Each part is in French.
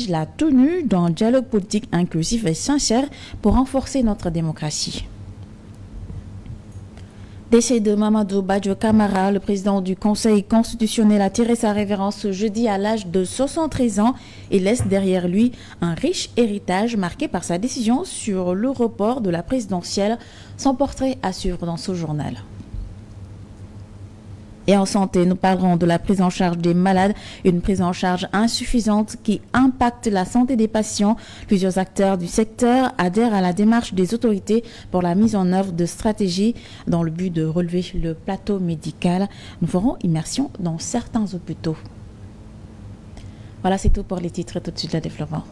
la tenue d'un dialogue politique inclusif et sincère pour renforcer notre démocratie. Décès de Mamadou Badio Camara, le président du Conseil constitutionnel a tiré sa révérence ce jeudi à l'âge de 73 ans et laisse derrière lui un riche héritage marqué par sa décision sur le report de la présidentielle. Son portrait à suivre dans ce journal. Et en santé, nous parlerons de la prise en charge des malades, une prise en charge insuffisante qui impacte la santé des patients. Plusieurs acteurs du secteur adhèrent à la démarche des autorités pour la mise en œuvre de stratégies dans le but de relever le plateau médical. Nous ferons immersion dans certains hôpitaux. Voilà, c'est tout pour les titres. Tout de suite, le développement.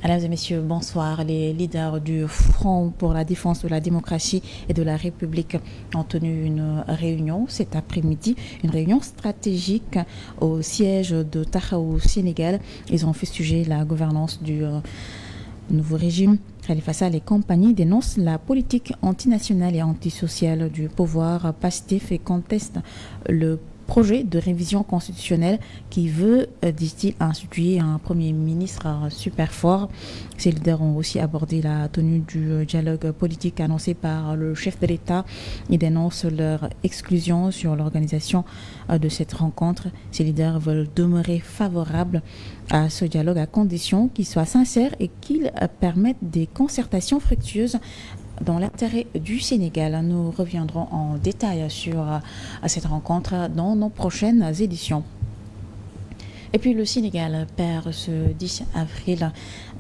Mesdames et messieurs, bonsoir. Les leaders du Front pour la défense de la démocratie et de la République ont tenu une réunion cet après-midi, une réunion stratégique au siège de Tahaou, Sénégal. Ils ont fustigé la gouvernance du nouveau régime. Khalifa Sall et compagnie dénoncent la politique antinationale et antisociale du pouvoir PASTEF et contestent le projet de révision constitutionnelle qui veut, dit-il, instituer un premier ministre super fort. Ces leaders ont aussi abordé la tenue du dialogue politique annoncé par le chef de l'État. Ils dénoncent leur exclusion sur l'organisation de cette rencontre. Ces leaders veulent demeurer favorables à ce dialogue à condition qu'il soit sincère et qu'il permette des concertations fructueuses dans l'intérêt du Sénégal. Nous reviendrons en détail sur cette rencontre dans nos prochaines éditions. Et puis le Sénégal perd ce 10 avril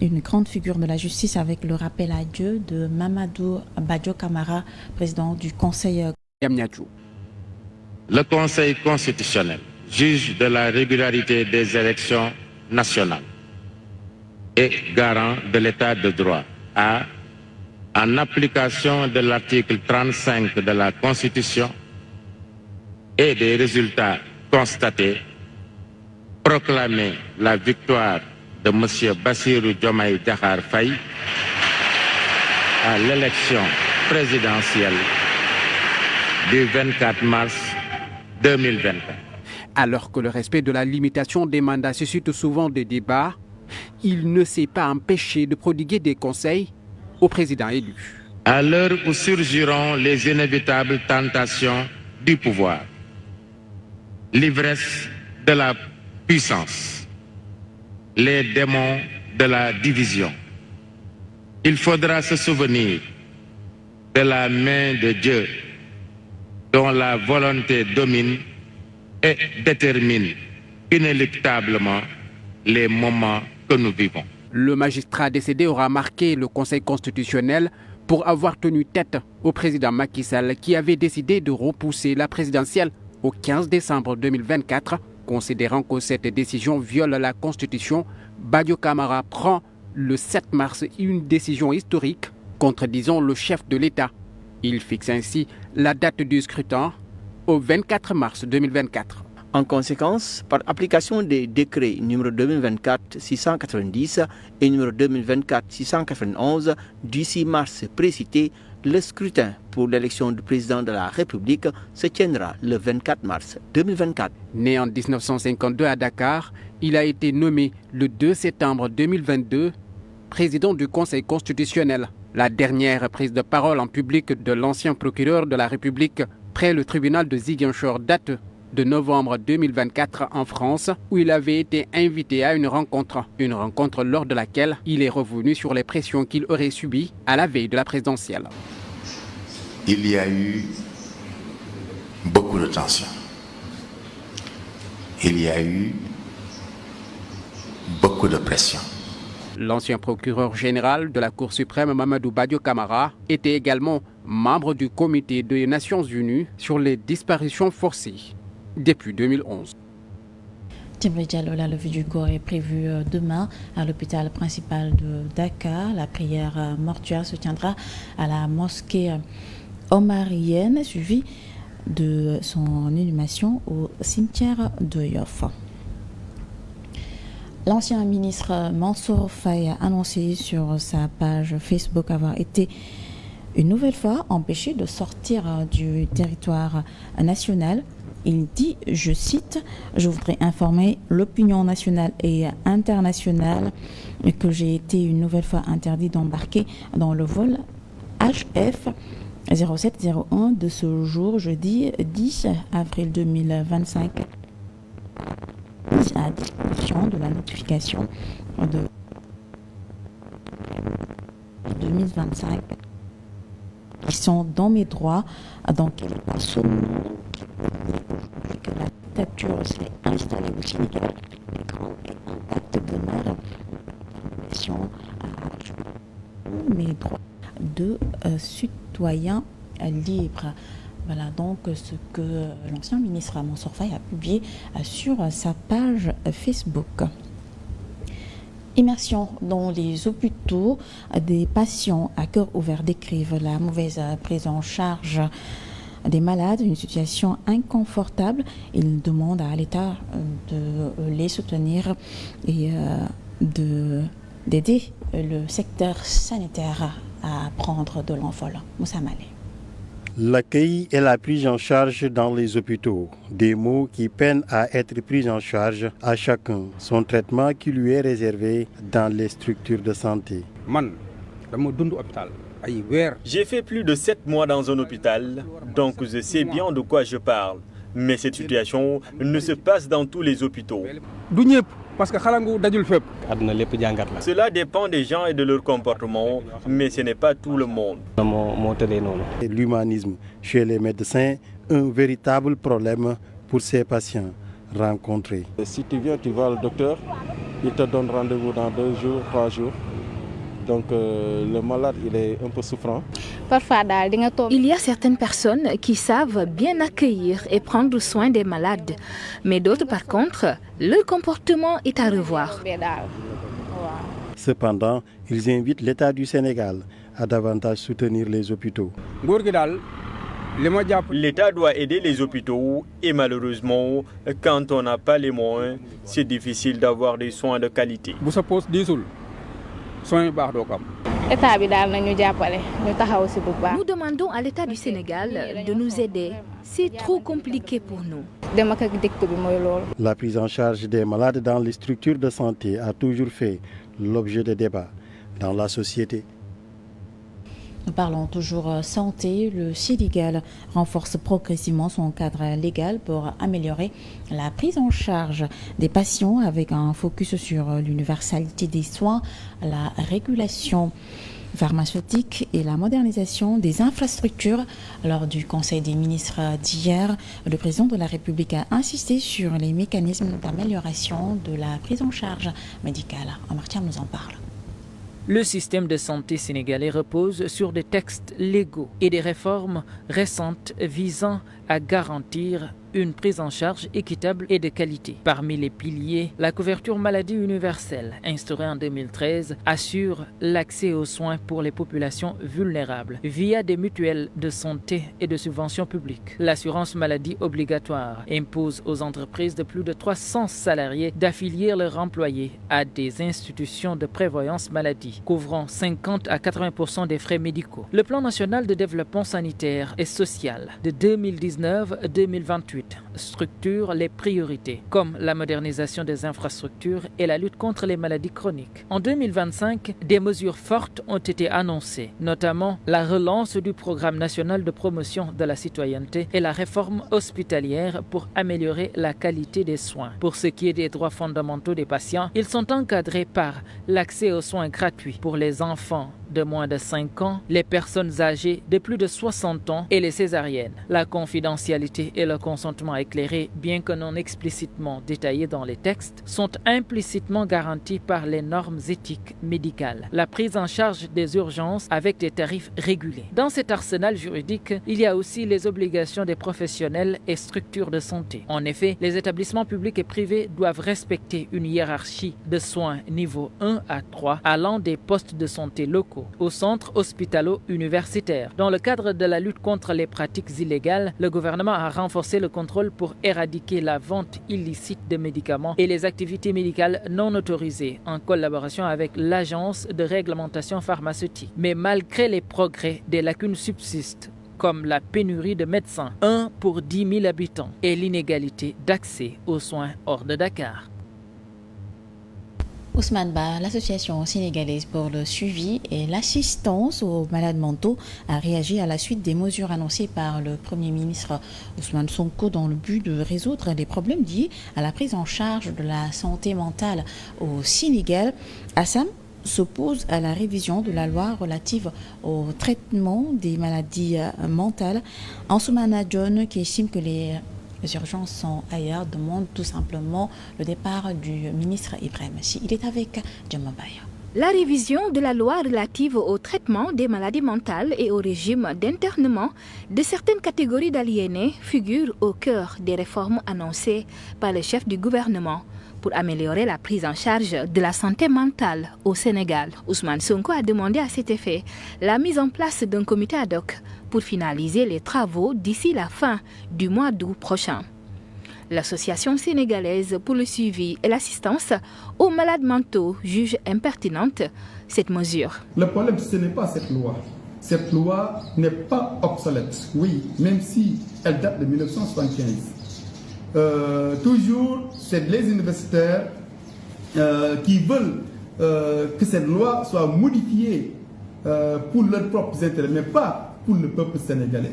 une grande figure de la justice avec le rappel à Dieu de Mamadou Badio Camara, président du Conseil. Le Conseil constitutionnel, juge de la régularité des élections nationales et garant de l'état de droit, a, en application de l'article 35 de la Constitution et des résultats constatés, proclamé la victoire de M. Bassirou Diomaye Diakhar Faye à l'élection présidentielle du 24 mars 2024. Alors que le respect de la limitation des mandats suscite souvent des débats, il ne s'est pas empêché de prodiguer des conseils au président élu. À l'heure où surgiront les inévitables tentations du pouvoir, l'ivresse de la puissance, les démons de la division, il faudra se souvenir de la main de Dieu dont la volonté domine et détermine inéluctablement les moments que nous vivons. Le magistrat décédé aura marqué le Conseil constitutionnel pour avoir tenu tête au président Macky Sall qui avait décidé de repousser la présidentielle au 15 décembre 2024. Considérant que cette décision viole la Constitution, Badio Camara prend le 7 mars une décision historique contredisant le chef de l'État. Il fixe ainsi la date du scrutin au 24 mars 2024. En conséquence, par application des décrets numéro 2024-690 et numéro 2024-691 du 6 mars précité, le scrutin pour l'élection du président de la République se tiendra le 24 mars 2024. Né en 1952 à Dakar, il a été nommé le 2 septembre 2022 président du Conseil constitutionnel. La dernière prise de parole en public de l'ancien procureur de la République près le tribunal de Ziguinchor date de novembre 2024 en France, où il avait été invité à une rencontre lors de laquelle il est revenu sur les pressions qu'il aurait subies à la veille de la présidentielle. Il y a eu beaucoup de tensions. Il y a eu beaucoup de pression. L'ancien procureur général de la Cour suprême, Mamadou Badio Camara, était également membre du comité des Nations Unies sur les disparitions forcées depuis 2011. Djibril Diallo, la levée du corps est prévue demain à l'hôpital principal de Dakar. La prière mortuaire se tiendra à la mosquée omarienne, suivie de son inhumation au cimetière de Yoff. L'ancien ministre Mansour Faye a annoncé sur sa page Facebook avoir été une nouvelle fois empêché de sortir du territoire national. Il dit, je cite, « Je voudrais informer l'opinion nationale et internationale que j'ai été une nouvelle fois interdit d'embarquer dans le vol HF 0701 de ce jour, jeudi 10 avril 2025, à disposition de la notification de 2025 qui sont dans mes droits, dans quel état sommes-nous que la dictature s'est installée au Sénégal, les grands impacts demeurent à mes droits de citoyen libre. Voilà donc ce que l'ancien ministre Mansour Faye a publié sur sa page Facebook. Immersion dans les hôpitaux, des patients à cœur ouvert décrivent la mauvaise prise en charge des malades, une situation inconfortable. Ils demandent à l'État de les soutenir et d'aider le secteur sanitaire à prendre de l'envol. Moussa Malé. L'accueil et la prise en charge dans les hôpitaux, des mots qui peinent à être pris en charge à chacun, son traitement qui lui est réservé dans les structures de santé. J'ai fait plus de 7 mois dans un hôpital, donc je sais bien de quoi je parle. Mais cette situation ne se passe dans tous les hôpitaux. Cela dépend des gens et de leur comportement, mais ce n'est pas tout le monde. L'humanisme chez les médecins, un véritable problème pour ces patients rencontrés. Si tu viens, tu vois le docteur, il te donne rendez-vous dans 2 jours, 3 jours. Donc le malade, il est un peu souffrant. Il y a certaines personnes qui savent bien accueillir et prendre soin des malades. Mais d'autres, par contre, leur comportement est à revoir. Cependant, ils invitent l'État du Sénégal à davantage soutenir les hôpitaux. L'État doit aider les hôpitaux et malheureusement, quand on n'a pas les moyens, c'est difficile d'avoir des soins de qualité. Nous demandons à l'État du Sénégal de nous aider. C'est trop compliqué pour nous. La prise en charge des malades dans les structures de santé a toujours fait l'objet de débats dans la société. Nous parlons toujours santé. Le Sénégal renforce progressivement son cadre légal pour améliorer la prise en charge des patients avec un focus sur l'universalité des soins, la régulation pharmaceutique et la modernisation des infrastructures. Lors du Conseil des ministres d'hier, le président de la République a insisté sur les mécanismes d'amélioration de la prise en charge médicale. Omar Thiam nous en parle. Le système de santé sénégalais repose sur des textes légaux et des réformes récentes visant à garantir une prise en charge équitable et de qualité. Parmi les piliers, la couverture maladie universelle, instaurée en 2013, assure l'accès aux soins pour les populations vulnérables via des mutuelles de santé et de subventions publiques. L'assurance maladie obligatoire impose aux entreprises de plus de 300 salariés d'affilier leurs employés à des institutions de prévoyance maladie, couvrant 50 à 80% des frais médicaux. Le plan national de développement sanitaire et social de 2019-2028 structure les priorités, comme la modernisation des infrastructures et la lutte contre les maladies chroniques. En 2025, des mesures fortes ont été annoncées, notamment la relance du programme national de promotion de la citoyenneté et la réforme hospitalière pour améliorer la qualité des soins. Pour ce qui est des droits fondamentaux des patients, ils sont encadrés par l'accès aux soins gratuits pour les enfants de moins de 5 ans, les personnes âgées de plus de 60 ans et les césariennes. La confidentialité et le consentement éclairé, bien que non explicitement détaillés dans les textes, sont implicitement garantis par les normes éthiques médicales. La prise en charge des urgences avec des tarifs régulés. Dans cet arsenal juridique, il y a aussi les obligations des professionnels et structures de santé. En effet, les établissements publics et privés doivent respecter une hiérarchie de soins niveau 1 à 3 allant des postes de santé locaux Diallo au centre hospitalo-universitaire. Dans le cadre de la lutte contre les pratiques illégales, le gouvernement a renforcé le contrôle pour éradiquer la vente illicite de médicaments et les activités médicales non autorisées en collaboration avec l'Agence de réglementation pharmaceutique. Mais malgré les progrès, des lacunes subsistent, comme la pénurie de médecins, 1 pour 10 000 habitants, et l'inégalité d'accès aux soins hors de Dakar. Ousmane Ba, l'association sénégalaise pour le suivi et l'assistance aux malades mentaux, a réagi à la suite des mesures annoncées par le Premier ministre Ousmane Sonko dans le but de résoudre les problèmes liés à la prise en charge de la santé mentale au Sénégal. Assam s'oppose à la révision de la loi relative au traitement des maladies mentales. Ansoumana John, qui estime que les urgences sont ailleurs, demande tout simplement le départ du ministre Ibrahim Sy. Il est avec Djamabaya. La révision de la loi relative au traitement des maladies mentales et au régime d'internement de certaines catégories d'aliénés figure au cœur des réformes annoncées par le chef du gouvernement pour améliorer la prise en charge de la santé mentale au Sénégal. Ousmane Sonko a demandé à cet effet la mise en place d'un comité ad hoc pour finaliser les travaux d'ici la fin du mois d'août prochain. L'Association sénégalaise pour le suivi et l'assistance aux malades mentaux juge impertinente cette mesure. Le problème, ce n'est pas cette loi. Cette loi n'est pas obsolète, oui, même si elle date de 1975. Toujours, c'est les universitaires qui veulent que cette loi soit modifiée pour leurs propres intérêts, mais pas pour le peuple sénégalais.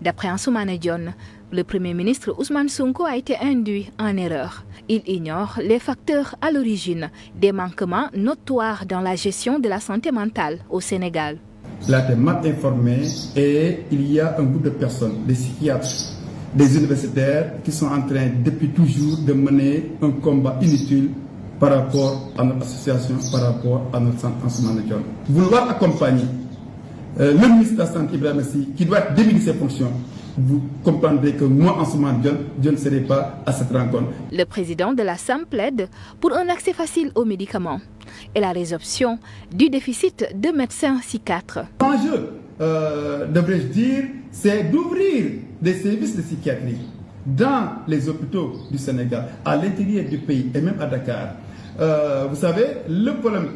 D'après Ansoumana Dione, le Premier ministre Ousmane Sonko a été induit en erreur. Il ignore les facteurs à l'origine des manquements notoires dans la gestion de la santé mentale au Sénégal. Il a été mal informé et il y a un groupe de personnes, des psychiatres, des universitaires qui sont en train depuis toujours de mener un combat inutile par rapport à notre association, par rapport à notre centre Ansoumana Dione. Vouloir accompagner le ministre de la Santé Ibrahim Sy, qui doit démissionner de ses fonctions, vous comprendrez que moi, Ansoumana Dione, je ne serai pas à cette rencontre. Le président de la SAM plaide pour un accès facile aux médicaments et la résorption du déficit de médecins psychiatres. L'enjeu, devrais-je dire, c'est d'ouvrir des services de psychiatrie dans les hôpitaux du Sénégal, à l'intérieur du pays et même à Dakar. Vous savez, le problème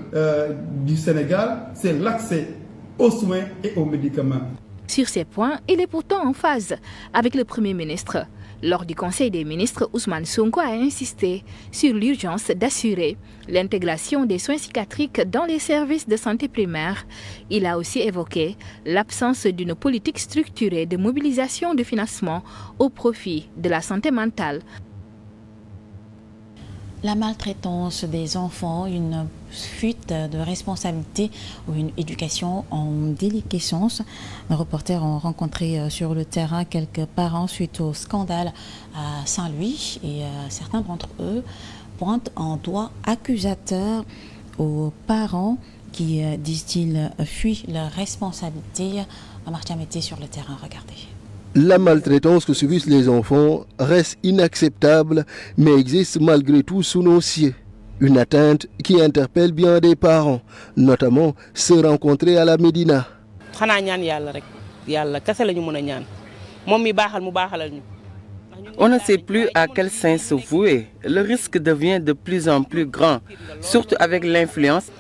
du Sénégal, c'est l'accès aux soins et aux médicaments. Sur ces points, il est pourtant en phase avec le Premier ministre. Lors du Conseil des ministres, Ousmane Sonko a insisté sur l'urgence d'assurer l'intégration des soins psychiatriques dans les services de santé primaire. Il a aussi évoqué l'absence d'une politique structurée de mobilisation de financement au profit de la santé mentale. La maltraitance des enfants, une fuite de responsabilité ou une éducation en déliquescence. Nos reporters ont rencontré sur le terrain quelques parents suite au scandale à Saint-Louis et certains d'entre eux pointent un doigt accusateur aux parents qui, disent-ils, fuient leurs responsabilités. Amartiam était sur le terrain, regardez. La maltraitance que subissent les enfants reste inacceptable, mais existe malgré tout sous nos cieux. Une atteinte qui interpelle bien des parents, notamment ceux rencontrés à la Médina. On ne sait plus à quel sens se vouer. Le risque devient de plus en plus grand, surtout avec l'influence.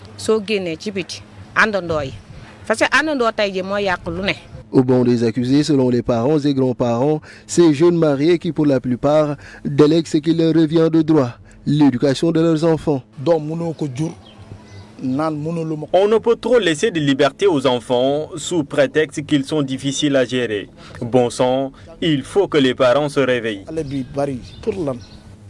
Au banc des accusés, selon les parents et grands-parents, ces jeunes mariés qui, pour la plupart, délèguent ce qui leur revient de droit, l'éducation de leurs enfants. On ne peut trop laisser de liberté aux enfants sous prétexte qu'ils sont difficiles à gérer. Bon sang, il faut que les parents se réveillent.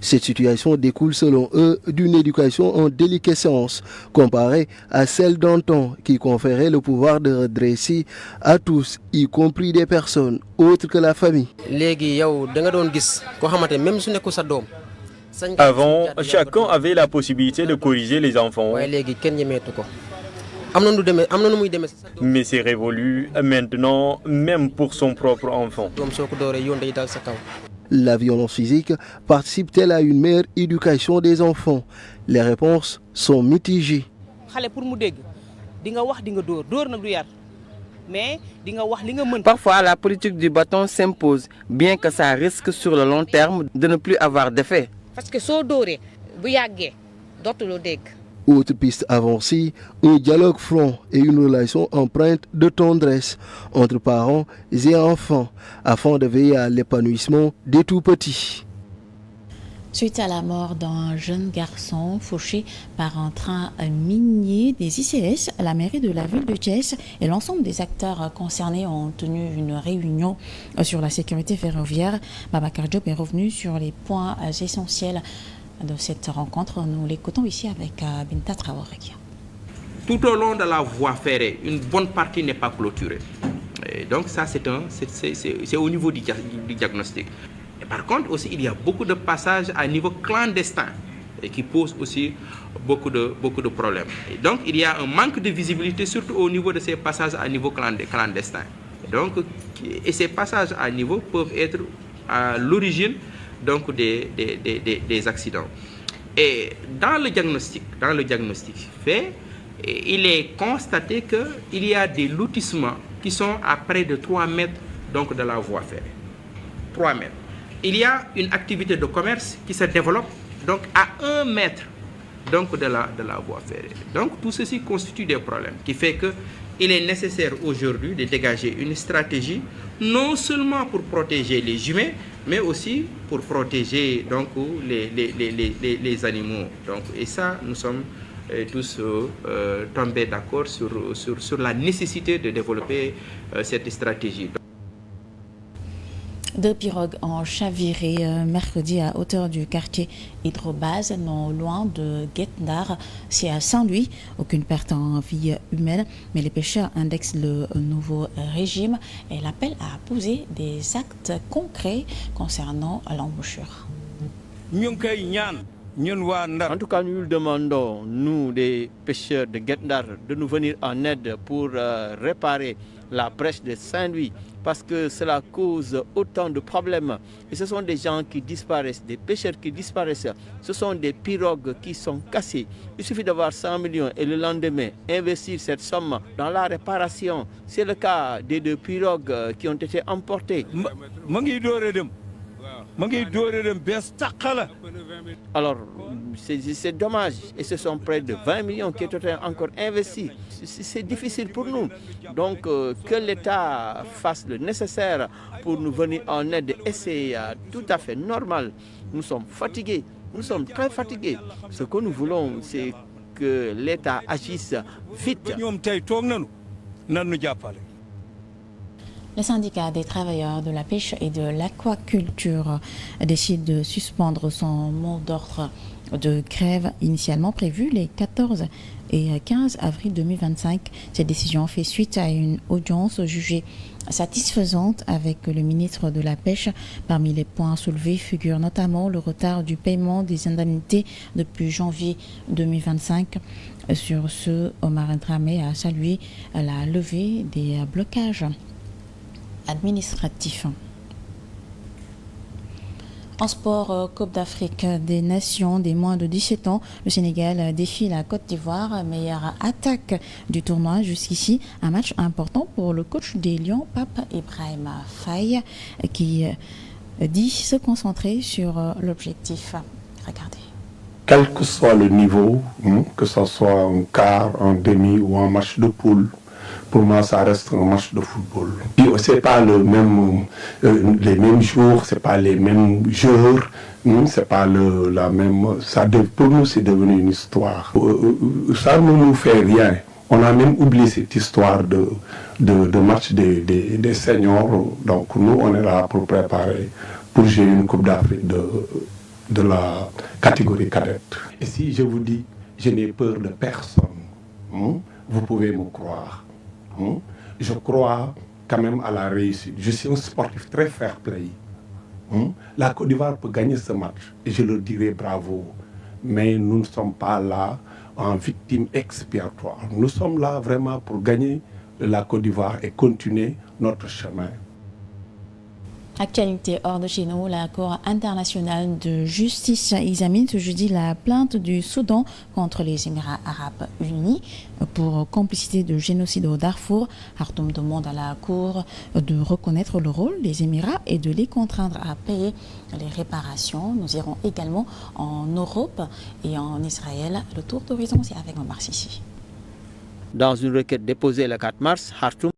Cette situation découle selon eux d'une éducation en déliquescence comparée à celle d'antan qui conférait le pouvoir de redresser à tous, y compris des personnes autres que la famille. Avant, chacun avait la possibilité de corriger les enfants. Mais c'est révolu maintenant, même pour son propre enfant. La violence physique participe-t-elle à une meilleure éducation des enfants? Les réponses sont mitigées. Parfois, la politique du bâton s'impose, bien que ça risque sur le long terme de ne plus avoir d'effet. Autre piste avancée, un dialogue franc et une relation empreinte de tendresse entre parents et enfants afin de veiller à l'épanouissement des tout-petits. Suite à la mort d'un jeune garçon fauché par un train minier des ICS, la mairie de la ville de Thiès et l'ensemble des acteurs concernés ont tenu une réunion sur la sécurité ferroviaire. Babacar Diop est revenu sur les points essentiels de cette rencontre. Nous l'écoutons ici avec Binta Traoré. Tout au long de la voie ferrée, une bonne partie n'est pas clôturée. Et donc ça, c'est au niveau du diagnostic. Et par contre, aussi, il y a beaucoup de passages à niveau clandestin et qui posent aussi beaucoup de problèmes. Et donc, il y a un manque de visibilité, surtout au niveau de ces passages à niveau clandestin. Et ces passages à niveau peuvent être à l'origine donc des accidents. Et dans le diagnostic fait, il est constaté qu'il y a des lotissements qui sont à près de 3 mètres donc, de la voie ferrée. 3 mètres. Il y a une activité de commerce qui se développe donc, à 1 mètre donc, de la voie ferrée. Donc tout ceci constitue des problèmes qui fait qu'il est nécessaire aujourd'hui de dégager une stratégie non seulement pour protéger les humains, mais aussi pour protéger donc, les animaux. Donc, et ça, nous sommes tous tombés d'accord sur la nécessité de développer cette stratégie. 2 pirogues ont chaviré mercredi à hauteur du quartier Hydrobase, non loin de Guet-Ndar. C'est à Saint-Louis. Aucune perte en vie humaine, mais les pêcheurs indexent le nouveau régime et l'appellent à poser des actes concrets concernant l'embouchure. En tout cas, nous demandons, nous, des pêcheurs de Guet-Ndar, de nous venir en aide pour réparer la brèche de Saint-Louis, parce que cela cause autant de problèmes. Et ce sont des gens qui disparaissent, des pêcheurs qui disparaissent. Ce sont des pirogues qui sont cassées. Il suffit d'avoir 100 millions et le lendemain, investir cette somme dans la réparation. C'est le cas des 2 pirogues qui ont été emportées. Alors, c'est dommage. Et ce sont près de 20 millions qui ont été encore investis. C'est difficile pour nous. Donc, que l'État fasse le nécessaire pour nous venir en aide, et c'est tout à fait normal. Nous sommes fatigués. Nous sommes très fatigués. Ce que nous voulons, c'est que l'État agisse vite. Le syndicat des travailleurs de la pêche et de l'aquaculture décide de suspendre son mot d'ordre de grève initialement prévu les 14 et 15 avril 2025. Cette décision fait suite à une audience jugée satisfaisante avec le ministre de la Pêche. Parmi les points soulevés figure notamment le retard du paiement des indemnités depuis janvier 2025. Sur ce, Omar Dramé a salué la levée des blocages administratif. En sport, Coupe d'Afrique des Nations des moins de 17 ans, le Sénégal défie la Côte d'Ivoire, meilleure attaque du tournoi jusqu'ici. Un match important pour le coach des Lions, Pape Ibrahima Faye, qui dit se concentrer sur l'objectif. Regardez. Quel que soit le niveau, que ce soit un quart, un demi ou un match de poule, pour moi, ça reste un match de football. C'est pas les mêmes jours, c'est pas les mêmes joueurs, c'est pas la même. Pour nous, c'est devenu une histoire. Ça ne nous fait rien. On a même oublié cette histoire de match des seniors. Donc nous, on est là pour préparer, pour jouer une Coupe d'Afrique de la catégorie cadette. Et si je vous dis, je n'ai peur de personne, vous pouvez me croire. Je crois quand même à la réussite. Je suis un sportif très fair play. La Côte d'Ivoire peut gagner ce match et je leur dirai bravo. Mais nous ne sommes pas là en victime expiatoire. Nous sommes là vraiment pour gagner la Côte d'Ivoire et continuer notre chemin. Actualité hors de chez nous, la Cour internationale de justice examine ce jeudi la plainte du Soudan contre les Émirats arabes unis pour complicité de génocide au Darfour. Khartoum demande à la Cour de reconnaître le rôle des Émirats et de les contraindre à payer les réparations. Nous irons également en Europe et en Israël. Le tour d'horizon, c'est avec Omar Sissi. Dans une requête déposée le 4 mars, Khartoum